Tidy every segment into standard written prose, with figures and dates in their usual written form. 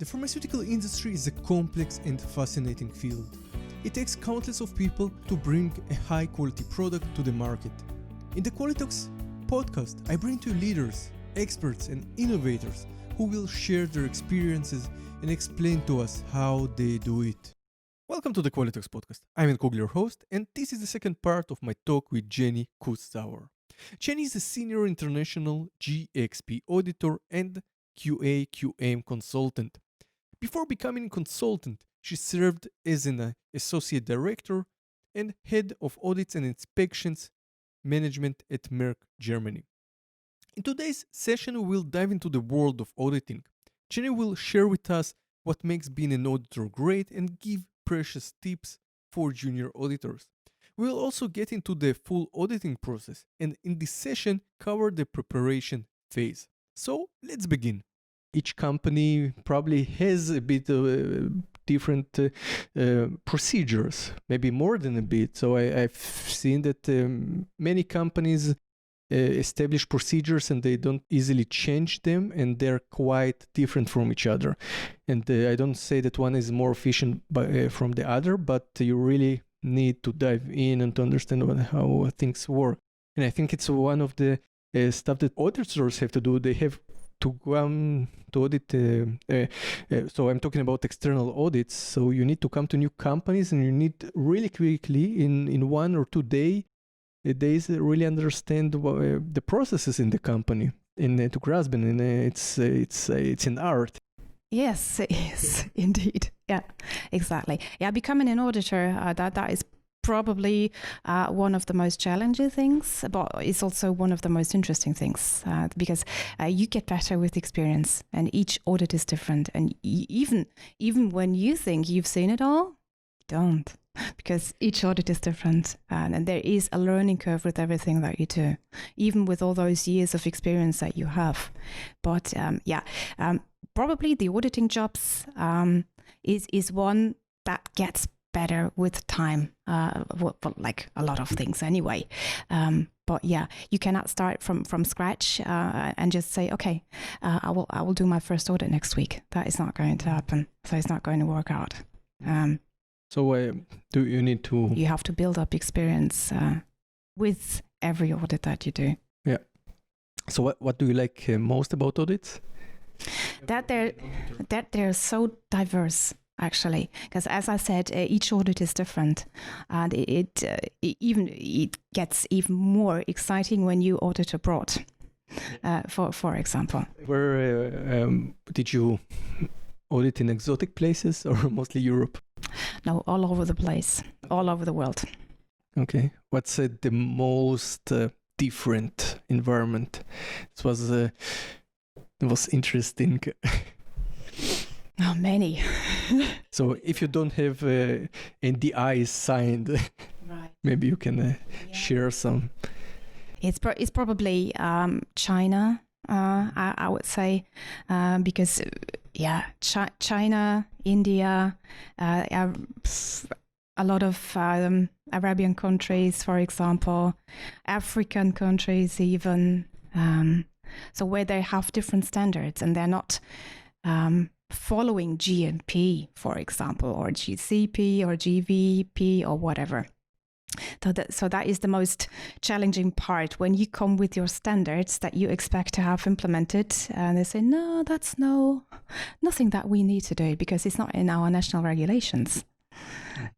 The pharmaceutical industry is a complex and fascinating field. It takes countless of people to bring a high-quality product to the market. In the Qualitalks Podcast, I bring to you leaders, experts, and innovators who will share their experiences and explain to us how they do it. Welcome to the Qualitalks Podcast. I'm your host, and this is the second part of my talk with Jenny Kussauer. Jenny is a senior international GxP auditor and QA/QM consultant. Before becoming a consultant, she served as an associate director and head of Audits and Inspections Management at Merck, Germany. In today's session, we will dive into the world of auditing. Jenny will share with us what makes being an auditor great and give precious tips for junior auditors. We will also get into the full auditing process and in this session cover the preparation phase. So let's begin. Each company probably has a bit of different procedures, maybe more than a bit. So I've seen that many companies establish procedures and they don't easily change them, and they're quite different from each other. And I don't say that one is more efficient from the other, but you really need to dive in and to understand how things work. And I think it's one of the stuff that auditors have to do. They have to come to audit. So I'm talking about external audits. So you need to come to new companies and you need really quickly in 1 or 2 days really understand the processes in the company and to grasp them. And it's an art. Yes, it is indeed. Yeah, exactly. Yeah, becoming an auditor, that is probably one of the most challenging things, but it's also one of the most interesting things because you get better with experience, and each audit is different. And even when you think you've seen it all, don't, because each audit is different, and there is a learning curve with everything that you do, even with all those years of experience that you have. But probably the auditing jobs is one that gets better with time, like a lot of things anyway. But yeah, you cannot start from scratch and just say, okay, I will do my first audit next week. That is not going to happen. So it's not going to work out. So do you need to... You have to build up experience with every audit that you do. Yeah. So what do you like most about audits? That they're so diverse, actually, because as I said, each audit is different, and it gets even more exciting when you audit abroad. For example, where did you audit in exotic places or mostly Europe? No, all over the place, all over the world. Okay, what's the most different environment? It was interesting. Oh, many. So if you don't have NDIs signed, right, maybe you can share some. It's probably China, I would say, because China, India, a lot of Arabian countries, for example, African countries even. So where they have different standards and they're not following GMP, for example, or GCP or GVP or whatever. So that is the most challenging part, when you come with your standards that you expect to have implemented and they say, no, that's nothing that we need to do because it's not in our national regulations.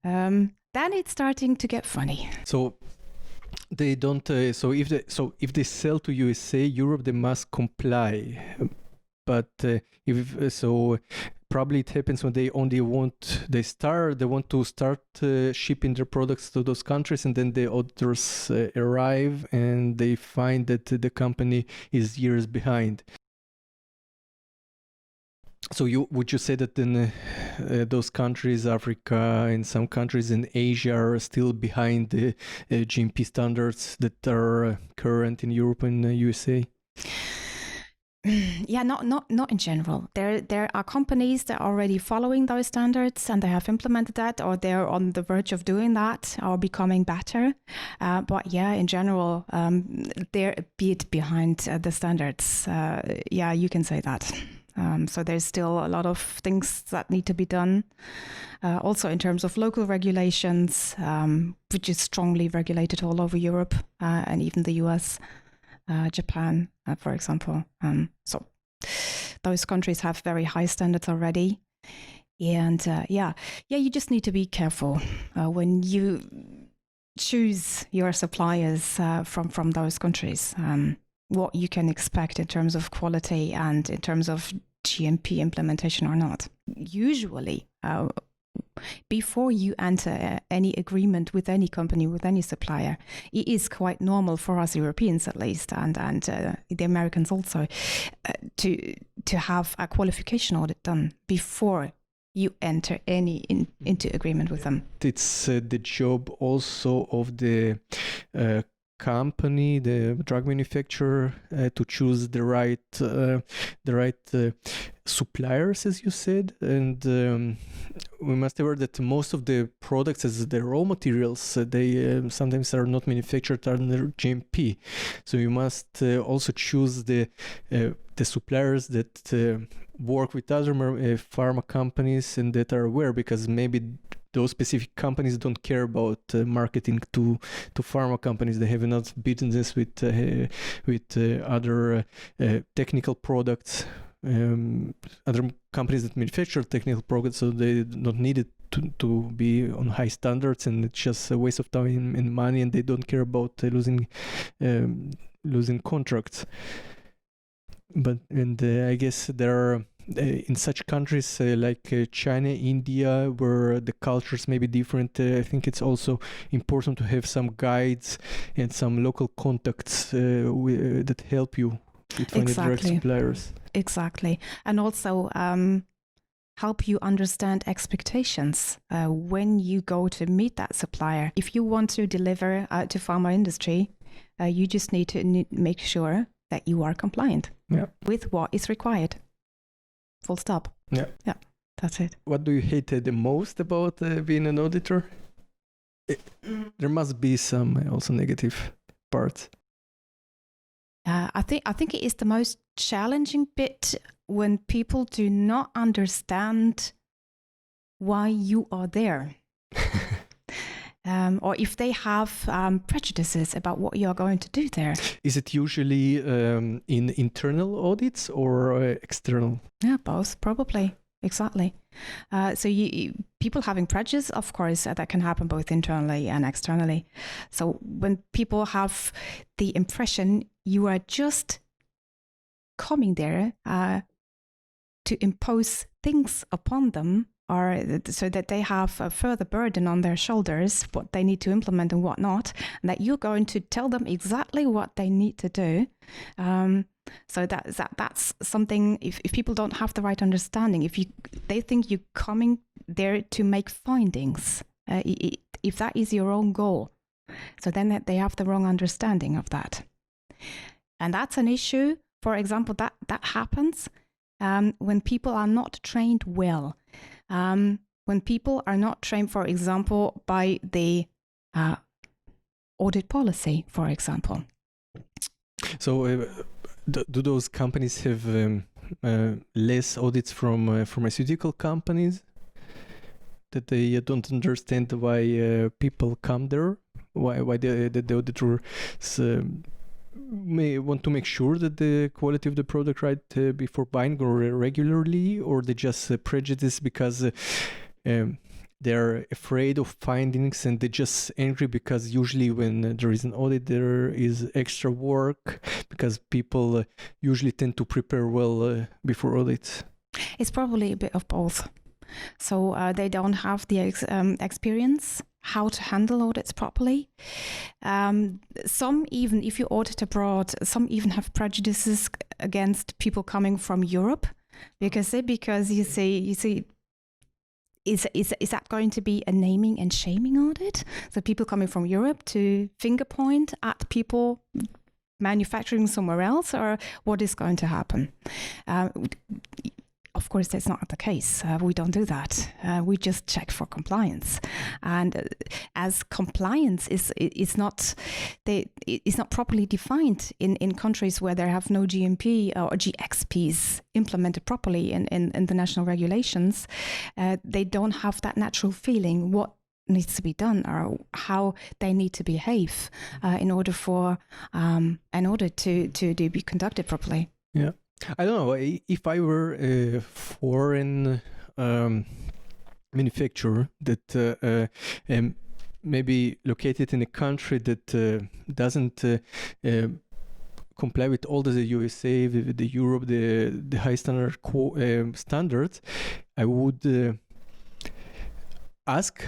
Then it's starting to get funny. So they don't. So if they sell to USA, Europe, they must comply. But probably it happens when they want to start shipping their products to those countries, and then the auditors arrive and they find that the company is years behind. So would you say that then those countries, Africa and some countries in Asia, are still behind the GMP standards that are current in Europe and USA? Yeah, not in general. There are companies that are already following those standards and they have implemented that, or they're on the verge of doing that or becoming better. But yeah, in general, they're a bit behind the standards. Yeah, you can say that. So there's still a lot of things that need to be done. Also in terms of local regulations, which is strongly regulated all over Europe and even the US, Japan, for example. So those countries have very high standards already. And you just need to be careful when you choose your suppliers from those countries, what you can expect in terms of quality and in terms of GMP implementation or not. Usually, before you enter any agreement with any company, with any supplier, it is quite normal for us Europeans at least, and the Americans also, to have a qualification audit done before you enter into agreement with them. It's the job also of the company, the drug manufacturer, to choose the right suppliers, as you said. And we must aware that most of the products, as the raw materials, they sometimes are not manufactured under GMP. So you must also choose the suppliers that work with other pharma companies and that are aware, because maybe those specific companies don't care about marketing to pharma companies. They have enough business with other technical products, other companies that manufacture technical products, so they don't need it to be on high standards, and it's just a waste of time and money, and they don't care about losing contracts. But I guess there are in such countries like China, India, where the cultures may be different. I think it's also important to have some guides and some local contacts that help you with finding direct suppliers. Exactly, and also help you understand expectations when you go to meet that supplier. If you want to deliver to pharma industry, you just need to make sure that you are compliant with what is required. Full stop. Yeah, that's it. What do you hate the most about being an auditor? There must be some also negative parts. I think it is the most challenging bit when people do not understand why you are there. Or if they have prejudices about what you are going to do there. Is it usually in internal audits or external? Yeah, both, probably. Exactly. So people having prejudice, of course, that can happen both internally and externally. So when people have the impression you are just coming there to impose things upon them, or so that they have a further burden on their shoulders, what they need to implement and what not, and that you're going to tell them exactly what they need to do. So that's something, if people don't have the right understanding, they think you're coming there to make findings, if that is your own goal, so then they have the wrong understanding of that. And that's an issue, for example, that happens when people are not trained well. When people are not trained, for example, by the audit policy, for example. So do those companies have less audits from pharmaceutical companies? That they don't understand why people come there? Why the auditors may want to make sure that the quality of the product before buying or regularly, or they just prejudice because they're afraid of findings and they're just angry because usually when there is an audit there is extra work because people usually tend to prepare well before audits? It's probably a bit of both. So they don't have the experience how to handle audits properly. Some even, if you audit abroad, some even have prejudices against people coming from Europe because you see, is that going to be a naming and shaming audit? So people coming from Europe to finger point at people manufacturing somewhere else, or what is going to happen? of course, that's not the case. We don't do that. We just check for compliance, and as compliance is not properly defined in countries where there have no GMP or GxPs implemented properly in the national regulations. They don't have that natural feeling what needs to be done or how they need to behave in order to be conducted properly. Yeah, I don't know if I were a foreign manufacturer that maybe located in a country that doesn't comply with all the USA, the Europe, the high standard standards, I would ask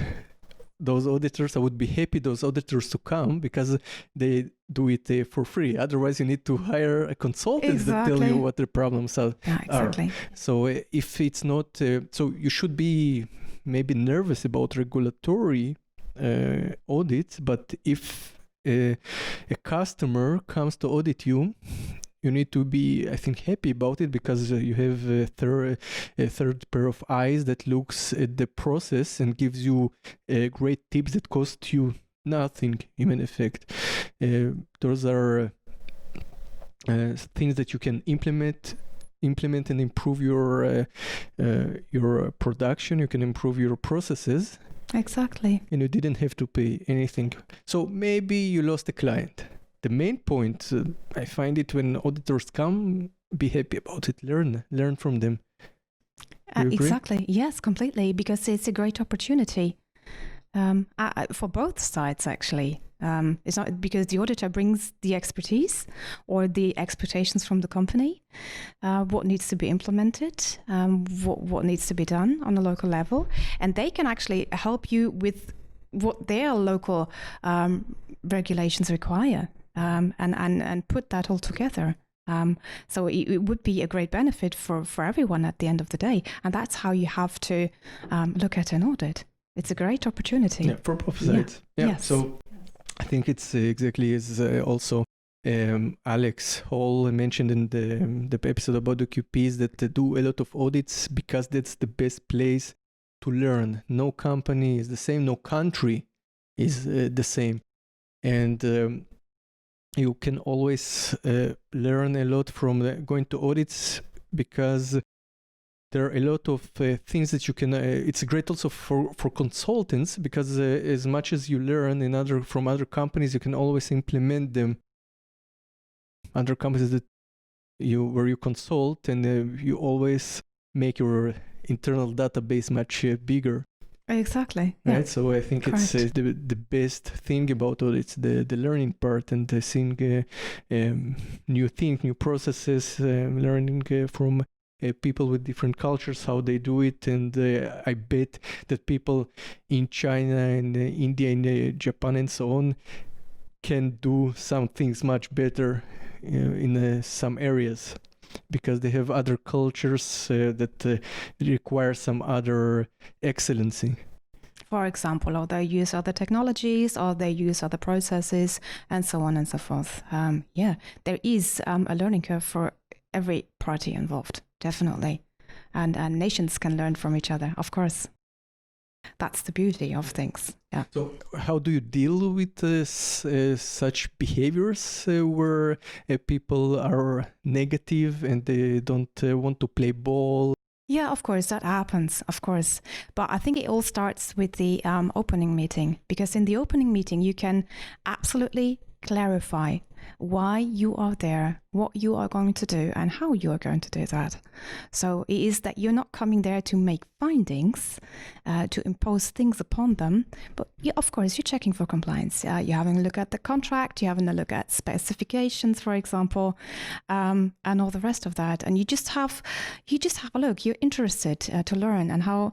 those auditors. I would be happy those auditors to come because they do it for free. Otherwise, you need to hire a consultant to tell you what the problems are. Yeah, exactly. So if it's not, so you should be maybe nervous about regulatory audits, but if a customer comes to audit you, you need to be, I think, happy about it because you have a third pair of eyes that looks at the process and gives you great tips that cost you nothing, in effect. Those are things that you can implement and improve your production. You can improve your processes. Exactly. And you didn't have to pay anything. So maybe you lost a client. The main point, I find it when auditors come, be happy about it, learn from them. Exactly. Yes, completely, because it's a great opportunity for both sides, actually. It's not because the auditor brings the expertise or the expectations from the company, what needs to be implemented, what needs to be done on a local level, and they can actually help you with what their local regulations require. And put that all together. So it would be a great benefit for everyone at the end of the day. And that's how you have to look at an audit. It's a great opportunity. Yeah, for both sides. Yeah. Yes. So I think it's exactly as also Alex Hall mentioned in the episode about the QPs that do a lot of audits because that's the best place to learn. No company is the same. No country is the same. And you can always learn a lot from going to audits because there are a lot of things that you can. It's great also for consultants because as much as you learn from other companies, you can always implement them. Other companies where you consult, and you always make your internal database much bigger. Exactly. Right. Yeah. So I think Correct. It's the best thing about audits, the learning part, and seeing new things, new processes, learning from people with different cultures, how they do it. And I bet that people in China and India and Japan and so on can do some things much better in some areas because they have other cultures that require some other excellency. For example, or they use other technologies, or they use other processes, and so on and so forth. There is a learning curve for every party involved, definitely. And nations can learn from each other, of course. That's the beauty of things. Yeah. So how do you deal with such behaviors where people are negative and they don't want to play ball? Yeah, of course, that happens, of course. But I think it all starts with the opening meeting, because in the opening meeting, you can absolutely clarify why you are there, what you are going to do, and how you are going to do that. So it is that you're not coming there to make findings, to impose things upon them, but of course, you're checking for compliance. You're having a look at the contract, you're having a look at specifications, for example, and all the rest of that. And you just have a look. You're interested to learn and how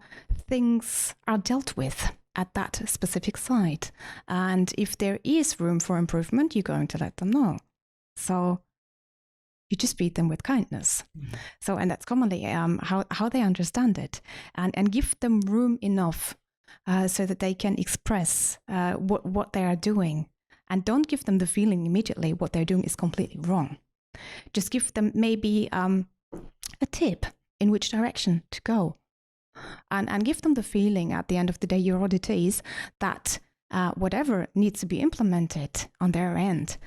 things are dealt with at that specific site. And if there is room for improvement, you're going to let them know. So you just treat them with kindness. Mm-hmm. So, and that's commonly how they understand it, and give them room enough so that they can express what they are doing. And don't give them the feeling immediately what they're doing is completely wrong. Just give them maybe a tip. in which direction to go. And give them the feeling at the end of the day, your auditees, that whatever needs to be implemented on their end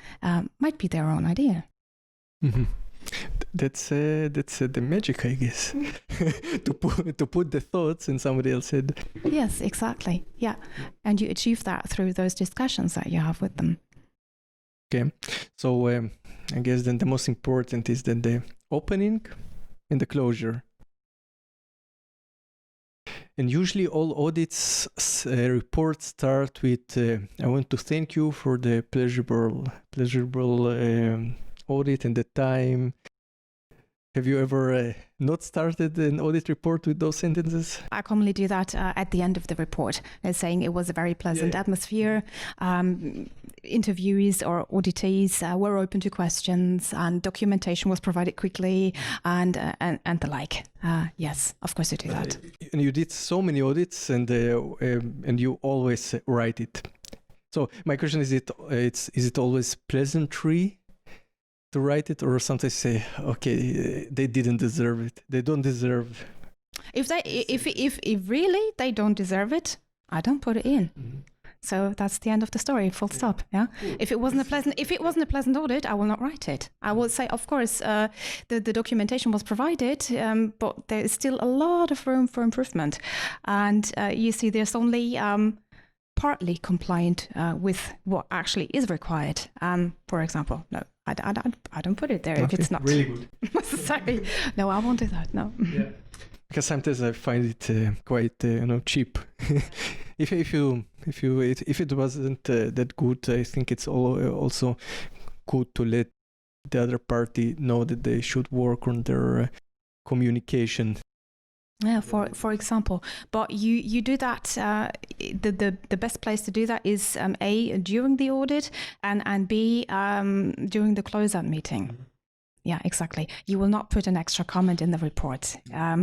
might be their own idea. Mm-hmm. That's the magic, I guess, to put the thoughts in somebody else's head. Yes, exactly. Yeah, and you achieve that through those discussions that you have with them. Okay, so I guess then the most important is then the opening and the closure. And usually all audits reports start with, I want to thank you for the pleasurable audit and the time. Have you ever not started an audit report with those sentences? I commonly do that at the end of the report, saying it was a very pleasant atmosphere. Interviewees or auditees were open to questions, and documentation was provided quickly, and the like. Yes, of course you do that. And you did so many audits, and you always write it. So my question is: is it always pleasantry to write it, or sometimes say, okay, they didn't deserve it, they don't deserve? If really they don't deserve it, I don't put it in. Mm-hmm. So that's the end of the story, full stop. Yeah. If it wasn't a pleasant audit, I will not write it. I will say, of course, the documentation was provided, but there is still a lot of room for improvement. And you see, there's only partly compliant with what actually is required. For example, no, I don't put it there if it's not really good. Necessary. No, I won't do that. No. Yeah. Because sometimes I find it quite cheap. if it wasn't that good, I think it's also good to let the other party know that they should work on their communication. Yeah, for example, but you do that. The best place to do that is A, during the audit, and B, during the closeout meeting. Mm-hmm. Yeah, exactly. You will not put an extra comment in the report. I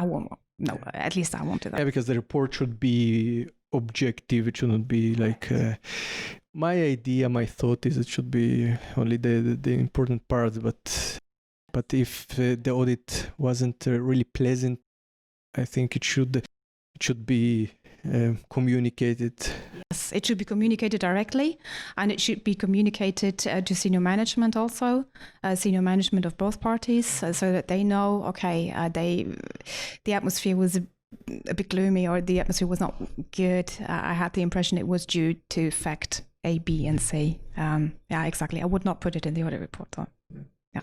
won't. No, at least I won't do that. Yeah, because the report should be objective. It shouldn't be like my idea, my thought is it should be only the important parts. But if the audit wasn't really pleasant, I think it should be communicated. Yes, it should be communicated directly, and it should be communicated to senior management also, senior management of both parties, so that they know, okay, the atmosphere was a bit gloomy, or the atmosphere was not good. I had the impression it was due to fact A, B, and C. Yeah, exactly. I would not put it in the audit report, though. Yeah.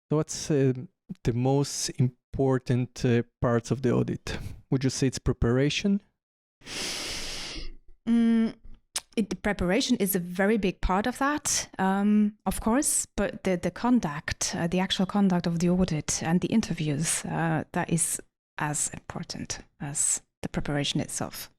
So what's the most important parts of the audit? Would you say it's preparation? The preparation is a very big part of that, of course, but the conduct, the actual conduct of the audit and the interviews, that is as important as the preparation itself.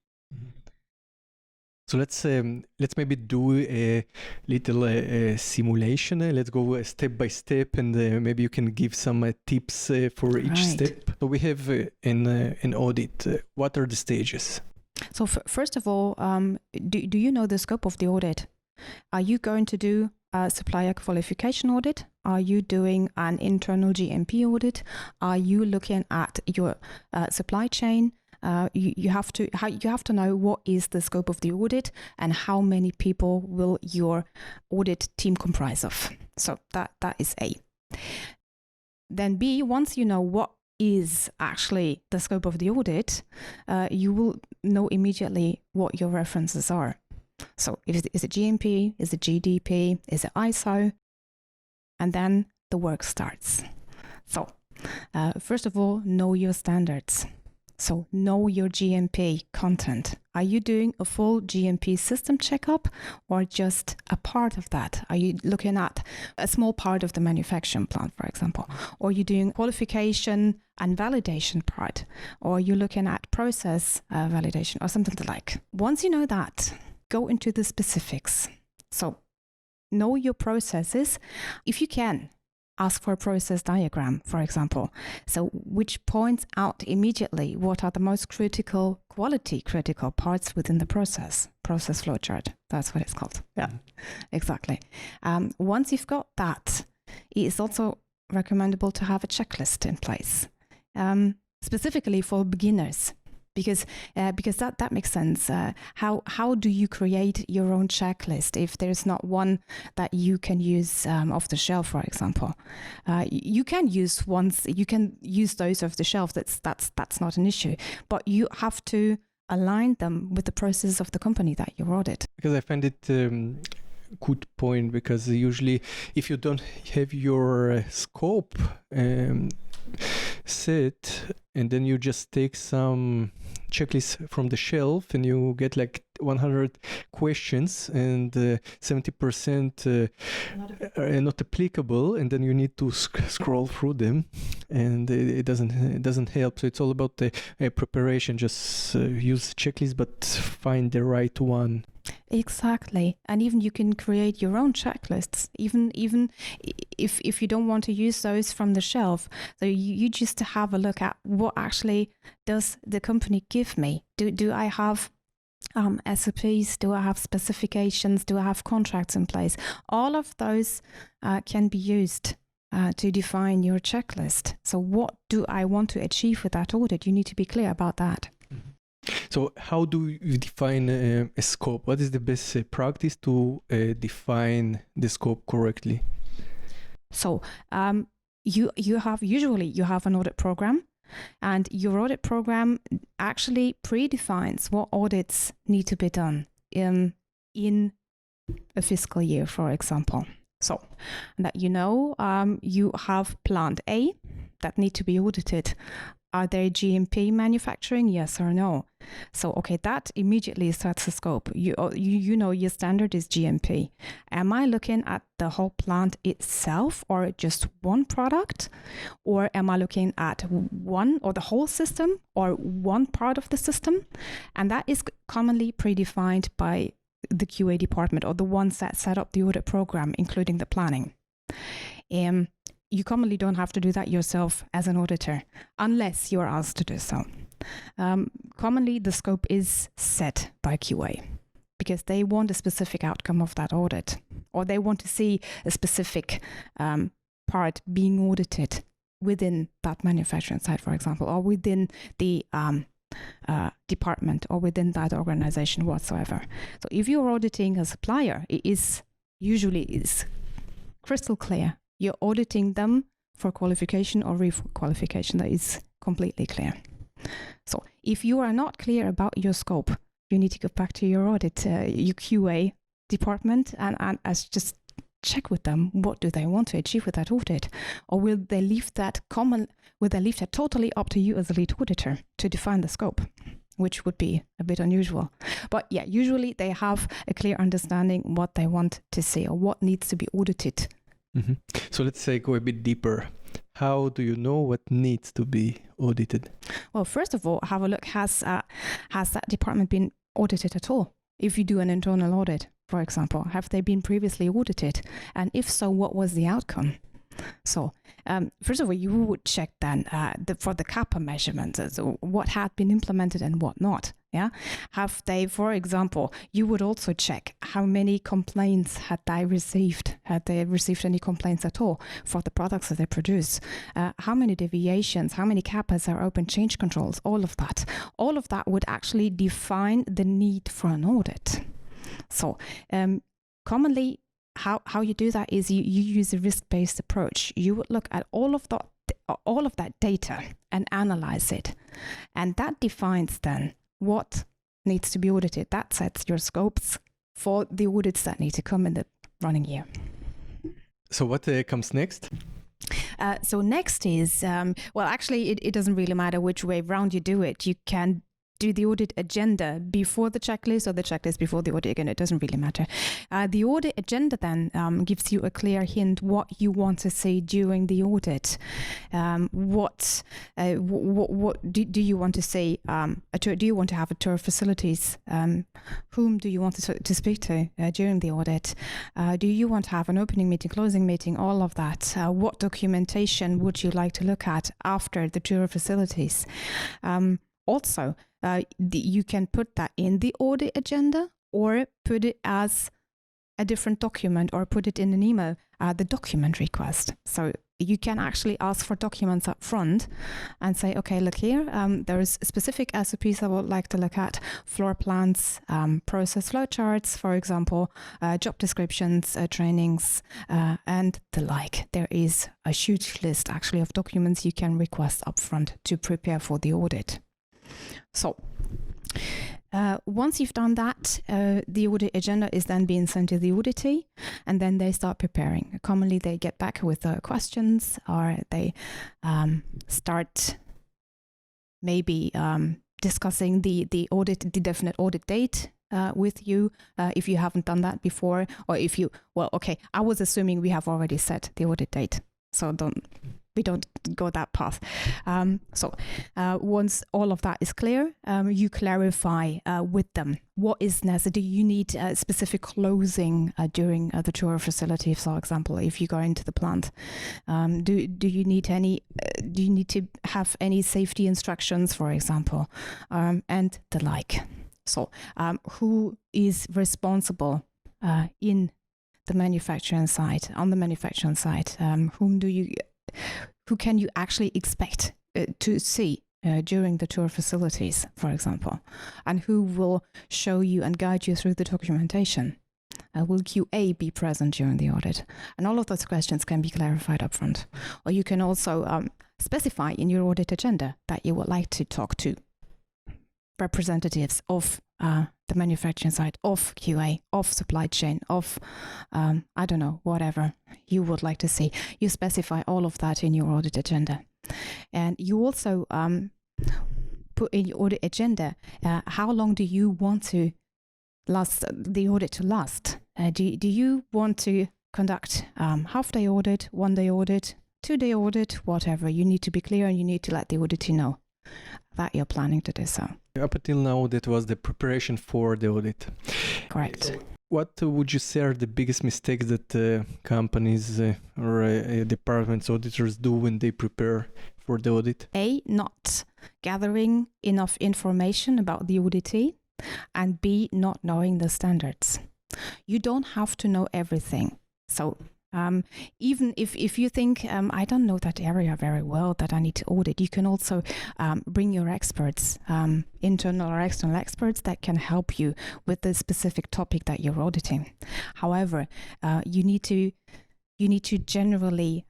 So let's maybe do a little simulation. Let's go step by step, and maybe you can give some tips for each step. So we have an audit. What are the stages? So first of all, do you know the scope of the audit? Are you going to do a supplier qualification audit? Are you doing an internal GMP audit? Are you looking at your supply chain? You have to know what is the scope of the audit and how many people will your audit team comprise of. So that is A. Then B, once you know what is actually the scope of the audit, you will know immediately what your references are. So is it GMP? Is it GDP? Is it ISO? And then the work starts. So first of all, know your standards. So know your GMP content. Are you doing a full GMP system checkup, or just a part of that? Are you looking at a small part of the manufacturing plant, for example? Or are you doing qualification and validation part? Or are you looking at process validation or something like? Once you know that, go into the specifics. So know your processes. If you can, ask for a process diagram, for example. So which points out immediately what are the most quality critical parts within the process flow chart. That's what it's called. Yeah, exactly. Once you've got that, it is also recommendable to have a checklist in place, specifically for beginners. Because that makes sense. How do you create your own checklist if there's not one that you can use off the shelf, for example? You can use those off the shelf. That's not an issue. But you have to align them with the process of the company that you audit. Because I find it good point, because usually if you don't have your scope set, and then you just take some checklist from the shelf and you get like 100 questions and 70% are not applicable, and then you need to scroll through them, and it doesn't help. So it's all about the preparation. Just use checklist, but find the right one. Exactly. And even you can create your own checklists, even if you don't want to use those from the shelf. So you just have a look at what actually does the company give me. Do I have SOPs? Do I have specifications? Do I have contracts in place? All of those can be used to define your checklist. So what do I want to achieve with that audit? You need to be clear about that. So how do you define a scope? What is the best practice to define the scope correctly? So you have an audit program, and your audit program actually predefines what audits need to be done in a fiscal year, for example. So that you have plant A that need to be audited. Are they GMP manufacturing? Yes or no? So, okay, that immediately sets the scope. You know your standard is GMP. Am I looking at the whole plant itself, or just one product? Or am I looking at one or the whole system, or one part of the system? And that is commonly predefined by the QA department, or the ones that set up the audit program, including the planning. You commonly don't have to do that yourself as an auditor, unless you're asked to do so. Commonly, the scope is set by QA because they want a specific outcome of that audit, or they want to see a specific part being audited within that manufacturing site, for example, or within the department, or within that organization whatsoever. So if you're auditing a supplier, it is usually crystal clear. You're auditing them for qualification or re-qualification. That is completely clear. So if you are not clear about your scope, you need to go back to your audit, your QA department, and just check with them, what do they want to achieve with that audit? Or will they leave that totally up to you as a lead auditor to define the scope, which would be a bit unusual. But yeah, usually they have a clear understanding what they want to see or what needs to be audited. Mm-hmm. So let's say go a bit deeper. How do you know what needs to be audited? Well, first of all, have a look, has that department been audited at all? If you do an internal audit, for example, have they been previously audited? And if so, what was the outcome? So first of all, you would check then for the kappa measurements, so what had been implemented and what not. Yeah, have they, for example, you would also check how many complaints had they received? Had they received any complaints at all for the products that they produce? How many deviations? How many kappas are open change controls? All of that would actually define the need for an audit. So commonly, how you do that is you use a risk-based approach. You would look at all of that data and analyze it, and that defines then what needs to be audited. That sets your scopes for the audits that need to come in the running year. So what comes next? So next is, actually, it doesn't really matter which way round you do it. You can do the audit agenda before the checklist or the checklist before the audit agenda. It doesn't really matter. The audit agenda then gives you a clear hint what you want to see during the audit. What do you want to see? Do you want to have a tour of facilities? Whom do you want to speak to during the audit? Do you want to have an opening meeting, closing meeting, all of that? What documentation would you like to look at after the tour of facilities? Also, you can put that in the audit agenda or put it as a different document or put it in an email, the document request. So you can actually ask for documents up front and say, okay, look here, there is specific SOPs I would like to look at, floor plans, process flow charts, for example, job descriptions, trainings, and the like. There is a huge list actually of documents you can request up front to prepare for the audit. So once you've done that, the audit agenda is then being sent to the auditee, and then they start preparing. Commonly, they get back with questions, or they start maybe discussing the definite audit date with you, if you haven't done that before, or if you, I was assuming we have already set the audit date, so we don't go that path. So once all of that is clear, you clarify with them what is necessary. Do you need specific closing during the tour facility, for example, if you go into the plant? Do you need any? Do you need to have any safety instructions, for example, and the like? So who is responsible in the manufacturing side? On the manufacturing side, who can you actually expect to see during the tour facilities, for example, and who will show you and guide you through the documentation? Will QA be present during the audit? And all of those questions can be clarified up front. Or you can also specify in your audit agenda that you would like to talk to representatives of the manufacturing side, of QA, of supply chain, of, whatever you would like to see. You specify all of that in your audit agenda. And you also put in your audit agenda, how long do you want to last the audit to last? Do you want to conduct half-day audit, one-day audit, two-day audit, whatever? You need to be clear, and you need to let the auditee know that you're planning to do so. Up until now, that was the preparation for the audit. Correct. What would you say are the biggest mistakes that companies or departments, auditors do when they prepare for the audit? A, not gathering enough information about the auditee, and B, not knowing the standards. You don't have to know everything. So even if you think, I don't know that area very well that I need to audit, you can also bring your experts, internal or external experts that can help you with the specific topic that you're auditing. However, you need to generally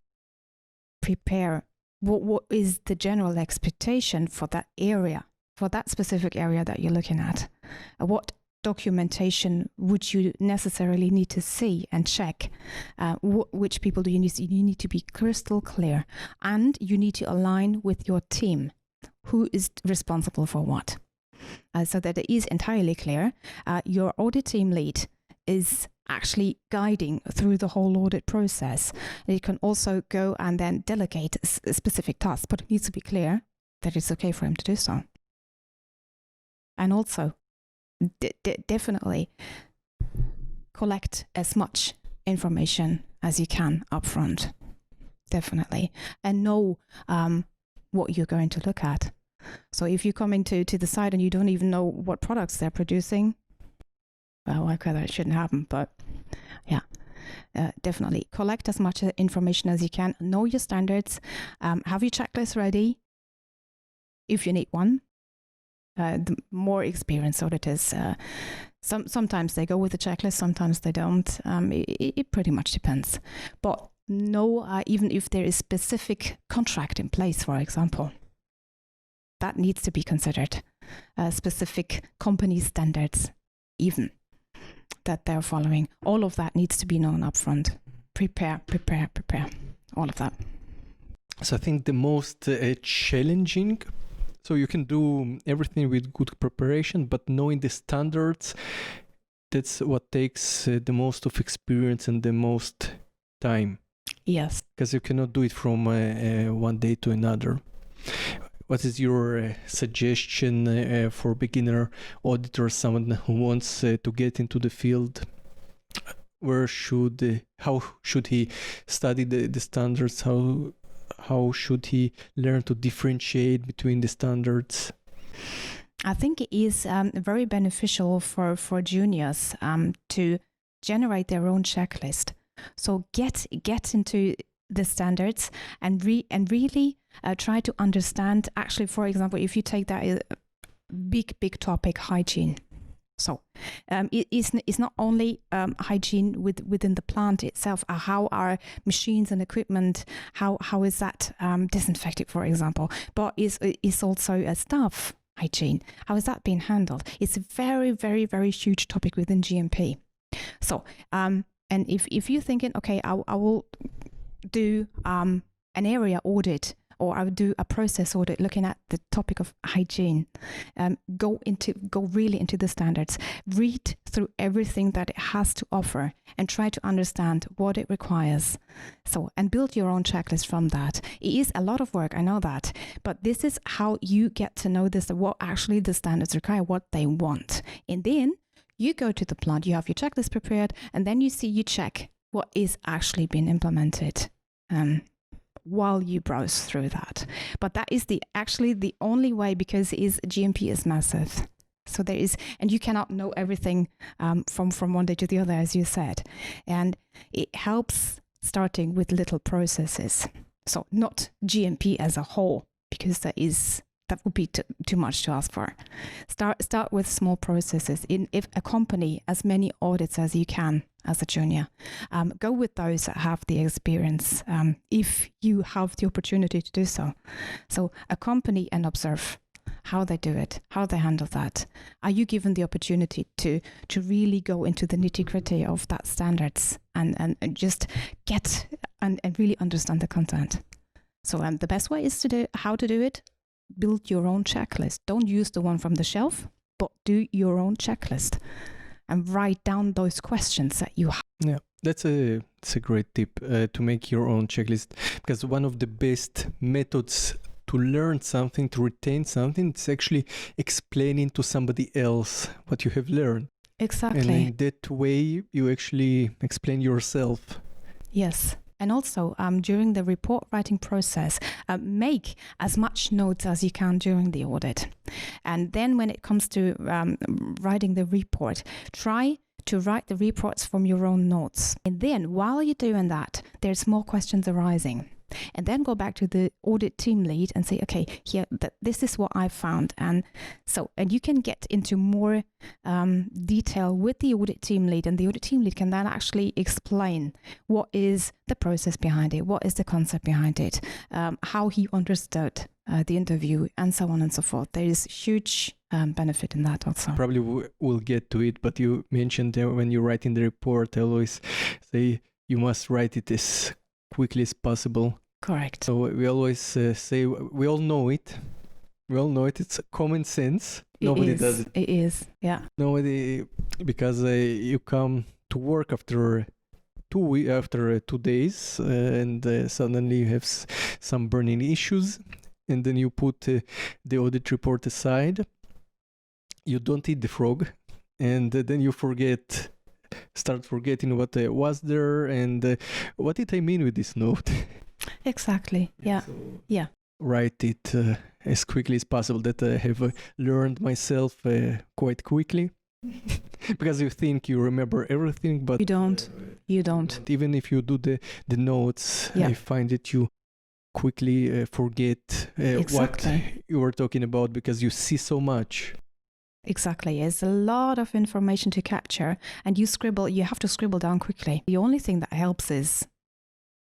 prepare what is the general expectation for that area, for that specific area that you're looking at. What documentation would you necessarily need to see and check? Which people do you need? You need to be crystal clear, and you need to align with your team. Who is responsible for what? So that it is entirely clear. Your audit team lead is actually guiding through the whole audit process. It can also go and then delegate specific tasks, but it needs to be clear that it's okay for him to do so. And also, definitely collect as much information as you can up front. Definitely. And know what you're going to look at. So if you're coming to the site and you don't even know what products they're producing, well, okay, that shouldn't happen, but yeah. Definitely collect as much information as you can. Know your standards. Have your checklist ready if you need one. The more experienced auditors, sometimes they go with the checklist, sometimes they don't. It pretty much depends. But know, even if there is specific contract in place, for example, that needs to be considered. Specific company standards, even, that they're following. All of that needs to be known upfront. Prepare. All of that. So I think the most challenging. So you can do everything with good preparation, but knowing the standards, that's what takes the most of experience and the most time. Yes. Because you cannot do it from one day to another. What is your suggestion for beginner auditor, someone who wants to get into the field? How should he study the standards? How should he learn to differentiate between the standards? I think it is very beneficial for juniors to generate their own checklist. So get into the standards and really try to understand. Actually, for example, if you take that big topic, hygiene. So it's not only hygiene within the plant itself, how are machines and equipment, how is that disinfected, for example, but it's also a staff hygiene. How is that being handled? It's a very, very, very huge topic within GMP. So, and if you're thinking, okay, I will do an area audit, or I would do a process audit looking at the topic of hygiene, go really into the standards, read through everything that it has to offer and try to understand what it requires. So, and build your own checklist from that. It is a lot of work, I know that, but this is how you get to know this, what actually the standards require, what they want. And then you go to the plant, you have your checklist prepared, and then you check what is actually being implemented. While you browse through that. But that is actually the only way, because GMP is massive. So there is, and you cannot know everything from one day to the other, as you said. And it helps starting with little processes. So not GMP as a whole, because that would be too much to ask for. Start with small processes. If accompany as many audits as you can as a junior. Go with those that have the experience, if you have the opportunity to do so. So accompany and observe how they do it, how they handle that. Are you given the opportunity to really go into the nitty-gritty of that standards and just get and really understand the content? So the best way is how to do it. Build your own checklist. Don't use the one from the shelf, but do your own checklist and write down those questions that you have. Yeah, that's a great tip, to make your own checklist, because one of the best methods to learn something, to retain something, it's actually explaining to somebody else what you have learned. Exactly. And in that way, you actually explain yourself. Yes. And also, during the report writing process, make as much notes as you can during the audit. And then when it comes to writing the report, try to write the reports from your own notes. And then while you're doing that, there's more questions arising. And then go back to the audit team lead and say, okay, here, this is what I found. And you can get into more detail with the audit team lead, and the audit team lead can then actually explain what is the process behind it, what is the concept behind it, how he understood the interview, and so on and so forth. There is huge benefit in that also. Probably we'll get to it, but you mentioned when you write in the report, I always say you must write it as quickly as possible. Correct. So we always say, we all know it. We all know it. It's common sense. Nobody does it. It is, yeah. Nobody, because you come to work after 2 days, and suddenly you have some burning issues, and then you put the audit report aside. You don't eat the frog, and then you start forgetting what was there and what did I mean with this note. Exactly. Yeah. So yeah. Write it as quickly as possible. That I have learned myself quite quickly. Because you think you remember everything, but you don't. Even if you do the notes, yeah. I find that you quickly forget what you were talking about, because you see so much. Exactly. It's a lot of information to capture, and you have to scribble down quickly. The only thing that helps is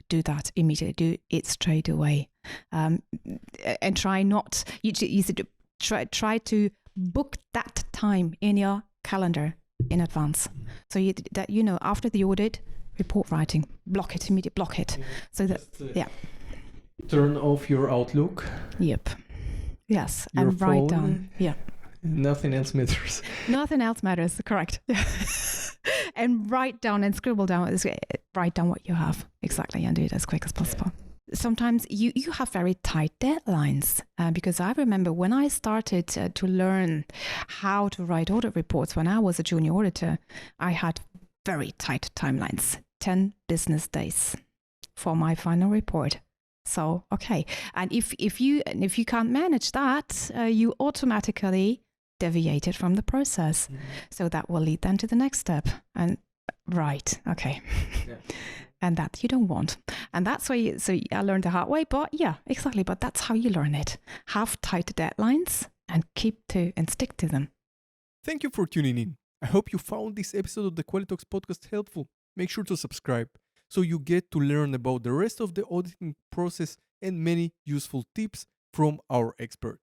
do that immediately, do it straight away. And try to book that time in your calendar in advance. So that after the audit, report writing, block it. So that, Turn off your Outlook. Yep. Yes. Your and phone. Write down. Yeah. Nothing else matters. Nothing else matters, correct. And write down and scribble down. Write down what you have. Exactly, and do it as quick as possible. Sometimes you have very tight deadlines, because I remember when I started to learn how to write audit reports when I was a junior auditor, I had very tight timelines, 10 business days for my final report. So, okay. And if you can't manage that, you automatically deviated from the process. Mm-hmm. So that will lead then to the next step. And right, okay. And that you don't want. And that's why, so I learned the hard way, but yeah, exactly. But that's how you learn it. Have tight deadlines and stick to them. Thank you for tuning in. I hope you found this episode of the Qualitalks Podcast helpful. Make sure to subscribe so you get to learn about the rest of the auditing process and many useful tips from our expert.